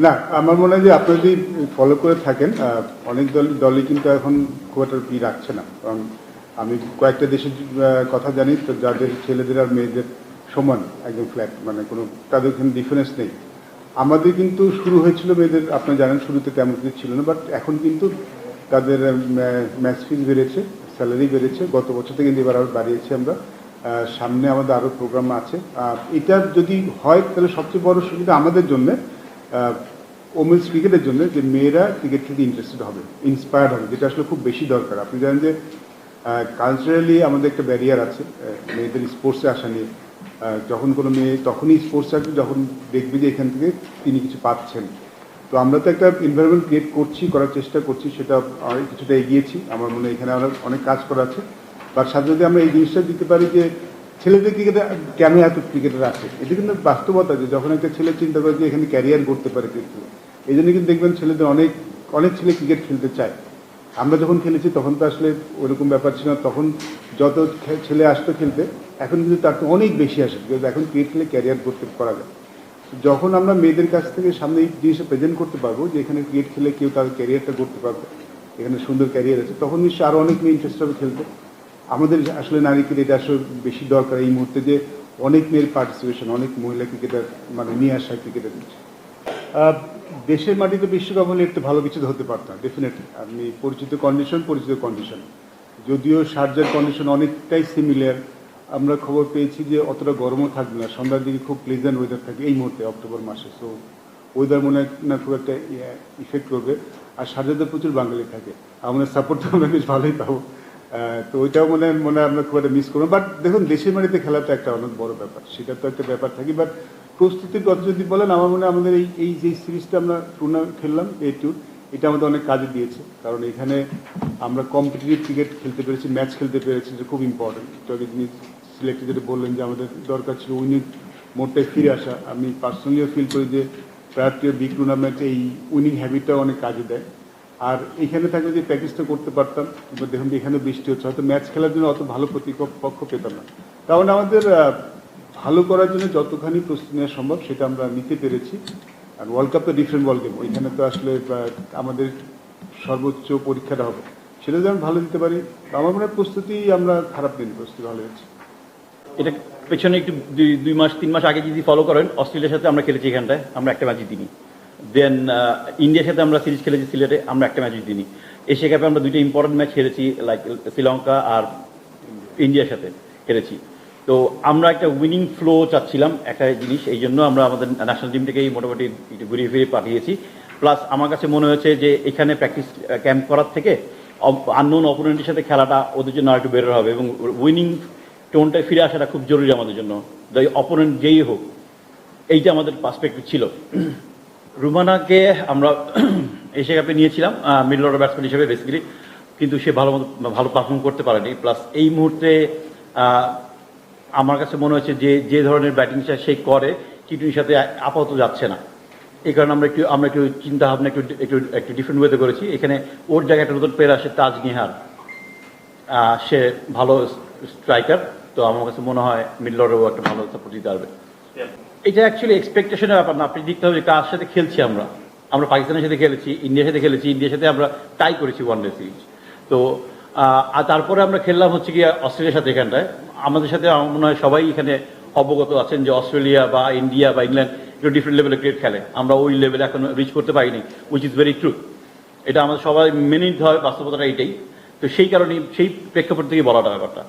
না, আমার মনে হয় যে আপনি যদি ফলো করে থাকেন, অনেক দলই কিন্তু এখন খুব একটা রাখছে না। কারণ আমি কয়েকটা দেশের কথা জানি, তো যাদের ছেলেদের আর মেয়েদের সমান, একদম ফ্ল্যাট, মানে কোনো তাদের কোনো ডিফারেন্স নেই। আমাদের কিন্তু শুরু হয়েছিল মেয়েদের, আপনারা জানেন শুরুতে তেমন কিছু ছিল না, বাট এখন কিন্তু তাদের ম্যাচ ফিস বেড়েছে, স্যালারি বেড়েছে, গত বছর থেকে কিন্তু এবার আরও বাড়িয়েছি আমরা। সামনে আমাদের আরও প্রোগ্রাম আছে। এটা যদি হয় তাহলে সবচেয়ে বড় সুবিধা আমাদের জন্য, ওমেন্স ক্রিকেটের জন্য, যে মেয়েরা ক্রিকেট খেলতে ইন্টারেস্টেড হবে, ইন্সপায়ার্ড হবে, যেটা আসলে খুব বেশি দরকার। আপনি জানেন যে কালচারালি আমাদের একটা ব্যারিয়ার আছে মেয়েদের স্পোর্টসে আসা নিয়ে। যখন কোনো মেয়ে তখনই স্পোর্টস আসবে যখন দেখবে যে এখান থেকে তিনি কিছু পাচ্ছেন। তো আমরা তো একটা এনভায়রনমেন্ট ক্রিয়েট করছি, করার চেষ্টা করছি, সেটা কিছুটা এগিয়েছি। আমার মনে হয় এখানে আমরা অনেক কাজ করা আছে। তার সাথে যদি আমরা এই জিনিসটা দিতে পারি যে ছেলেদের ক্রিকেটে কেন এত ক্রিকেটার আছে, এটা কিন্তু বাস্তবতা যে যখন একটা ছেলে চিন্তা করে যে এখানে ক্যারিয়ার করতে পারে ক্রিকেট, এই জন্য কিন্তু দেখবেন ছেলেদের অনেক অনেক ছেলে ক্রিকেট খেলতে চায়। আমরা যখন খেলেছি তখন তো আসলে ওরকম ব্যাপার ছিল না, তখন যত ছেলে আসতো খেলতে, এখন কিন্তু তার তো অনেক বেশি আসে, কিন্তু এখন ক্রিকেট খেলে ক্যারিয়ার করতে করা যায়। যখন আমরা মেয়েদের কাছ থেকে সামনে এই জিনিসটা প্রেজেন্ট করতে পারবো যে এখানে ক্রিকেট খেলে কেউ তার ক্যারিয়ারটা করতে পারবে, এখানে সুন্দর ক্যারিয়ার আছে, তখন নিশ্চয়ই আরও অনেক মেয়ে ইন্টারেস্ট হবে খেলতে। আমাদের আসলে নারী ক্রিকেট এটা আসলে বেশি দরকার এই মুহূর্তে, যে অনেক মেয়ের পার্টিসিপেশন, অনেক মহিলা ক্রিকেটার মানে নিয়ে আসা ক্রিকেটের। দেশের মাটিতে বিশ্বকাপ হলে একটু ভালো কিছু হতে পারতাম ডেফিনেটলি। আপনি পরিচিত কন্ডিশন, যদিও শারজার কন্ডিশন অনেকটাই সিমিলার। আমরা খবর পেয়েছি যে অতটা গরমও থাকবে না, সন্ধ্যার দিকে খুব প্লেজেন্ট ওয়েদার থাকে এই মুহূর্তে অক্টোবর মাসে। সো ওয়েদার মনে হয় না খুব একটা ইফেক্ট করবে। আর শারজাতে প্রচুর বাঙালি থাকে, আমাদের সাপোর্ট তো আমরা বেশ ভালোই পাবো। তো ওইটাও মনে হয় আমরা খুব একটা মিস করবো। বাট দেখুন, দেশের মাটিতে খেলাটা একটা অনেক বড় ব্যাপার, সেটা তো একটা ব্যাপার থাকে। বাট প্রস্তুতির কথা যদি বলেন, আমার মনে হয় আমাদের এই যে সিরিজটা আমরা টুর্নামেন্ট খেললাম A2, এটা আমাদের অনেক কাজে দিয়েছে। কারণ এখানে আমরা কম্পিটিটিভ ক্রিকেট খেলতে পেরেছি, ম্যাচ খেলতে পেরেছি, যেটা খুব ইম্পর্টেন্ট। তো যিনি সিলেক্টে যেটা বললেন যে আমাদের দরকার ছিল উইনিং মোডটায় ফিরে আসা, আমি পার্সোনালিও ফিল করি যে প্রায় বিগ টুর্নামেন্টে এই উইনিং হ্যাবিটটাও অনেক কাজে দেয়। আর এখানে থাকলে যে প্র্যাকটিসটা করতে পারতাম, দেখুন এখানে বৃষ্টি হচ্ছে, হয়তো ম্যাচ খেলার জন্য অত ভালো প্রতিপক্ষ পেতাম না। কারণ আমাদের ভালো করার জন্য যতখানি প্রস্তুতি নেওয়া সম্ভব সেটা আমরা নিতে পেরেছি। আর ওয়ার্ল্ড কাপ তো ডিফারেন্ট বল গেম, ওইখানে তো আসলে আমাদের সর্বোচ্চ পরীক্ষাটা হবে, সেটা যেমন ভালো দিতে পারি। আমার মনে হয় প্রস্তুতি আমরা খারাপ দিন, প্রস্তুতি ভালো হয়েছে। এটা পেছনে একটু 2-3 মাস আগে যদি ফলো করেন, অস্ট্রেলিয়ার সাথে আমরা খেলেছি, এখানটায় আমরা একটা ম্যাচ জিতিনি। দেন ইন্ডিয়ার সাথে আমরা সিরিজ খেলেছি সিলেটে, আমরা একটা ম্যাচ জিতিনি। এশিয়া কাপে আমরা দুইটা ইম্পর্টেন্ট ম্যাচ খেলেছি, লাইক শ্রীলঙ্কা আর ইন্ডিয়ার সাথে খেলেছি। তো আমরা একটা উইনিং ফ্লো চাচ্ছিলাম, একটা জিনিস, এই জন্য আমরা আমাদের ন্যাশনাল টিমটাকেই মোটামুটি একটু ঘুরিয়ে ফিরিয়ে পাঠিয়েছি। প্লাস আমার কাছে মনে হয়েছে যে এখানে প্র্যাকটিস ক্যাম্প করার থেকে আননোন অপোনেন্টের সাথে খেলাটা ওদের জন্য আর একটু বেটার হবে, এবং উইনিং টোনটায় ফিরে আসাটা খুব জরুরি আমাদের জন্য, অপোনেন্ট যেই হোক। এইটা আমাদের পার্সপেক্টিভ ছিল। রুমানাকে আমরা এশিয়া কাপে নিয়েছিলাম মিডল অর্ডার ব্যাটসম্যান হিসেবে বেসিক্যালি, কিন্তু সে ভালো পারফর্ম করতে পারেনি। প্লাস এই মুহূর্তে আমার কাছে মনে হচ্ছে যে ধরনের ব্যাটিংটা সে করে টি-20 সাথে আপাতত যাচ্ছে না। এই কারণে আমরা একটু চিন্তা ভাবনা একটু ডিফারেন্ট ওয়েতে করেছি। এখানে ওর জায়গায় একটা নতুন প্লেয়ার আসে তাজ নিহার, সে ভালো স্ট্রাইকার। তো আমার কাছে মনে হয় মিডল অর্ডারও একটা ভালো সাপোর্ট দিতে পারবে। এটা অ্যাকচুয়ালি এক্সপেকটেশনের ব্যাপার না, আপনি দেখতে হবে কার সাথে খেলছি। আমরা পাকিস্তানের সাথে খেলেছি, ইন্ডিয়ার সাথে খেলেছি, ইন্ডিয়ার সাথে আমরা টাই করেছি ওয়ানডে সিরিজ। তো আর তারপরে আমরা খেললাম হচ্ছে কি অস্ট্রেলিয়ার সাথে। এখানটায় আমাদের সাথে আমার মনে হয় সবাই এখানে অবগত আছেন যে অস্ট্রেলিয়া বা ইন্ডিয়া বা ইংল্যান্ড একটু ডিফারেন্ট লেভেলে ক্রিকেট খেলে, আমরা ওই লেভেলে এখন রিচ করতে পারিনি, উইচ ইজ ভেরি ট্রু। এটা আমাদের সবাই মেনে নিতে হবে, বাস্তবতাটা এইটাই। তো সেই কারণে সেই প্রেক্ষাপট থেকে বলাটা ব্যাপারটা।